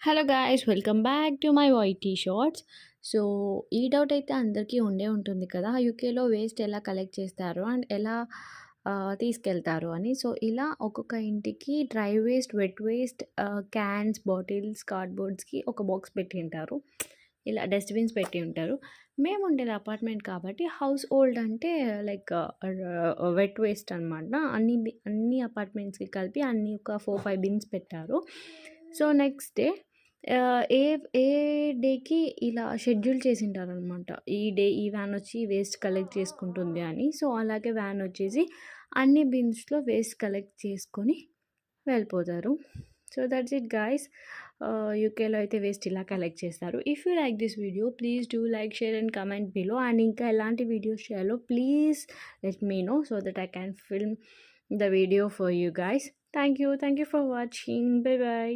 Hello guys, welcome back to my YT shorts. So ఈ doubt అయితే అందరికీ ఉండే ఉంటుంది కదా, యూకేలో వేస్ట్ ఎలా కలెక్ట్ చేస్తారు అండ్ ఎలా తీసుకెళ్తారు అని. సో ఇలా ఒక్కొక్క ఇంటికి dry waste, wet waste, cans, bottles, కార్డ్బోర్డ్స్కి ఒక బాక్స్ పెట్టి ఉంటారు. ఇలా డస్ట్బిన్స్ పెట్టి ఉంటారు. మేము ఉండేది అపార్ట్మెంట్ కాబట్టి హౌస్ హోల్డ్ అంటే లైక్ వెట్ వేస్ట్ అనమాట. అన్ని అపార్ట్మెంట్స్కి కలిపి అన్ని ఒక 4-5 బిన్స్ పెట్టారు. సో నెక్స్ట్ డే ఏ ఏ డేకి ఇలా షెడ్యూల్ చేసింటారనమాట. ఈ వ్యాన్ వచ్చి వేస్ట్ కలెక్ట్ చేసుకుంటుంది అని. సో అలాగే వ్యాన్ వచ్చేసి అన్ని బిన్స్లో వేస్ట్ కలెక్ట్ చేసుకొని వెళ్ళిపోతారు. So that's it guys. యూకేలో అయితే వేస్ట్ ఇలా కలెక్ట్ చేస్తారు. If you like this video please do like, share and comment below. And ఇంకా ఎలాంటి వీడియోస్ చేయాలో please let me know so that I can film the video for you guys. Thank you for watching. Bye bye.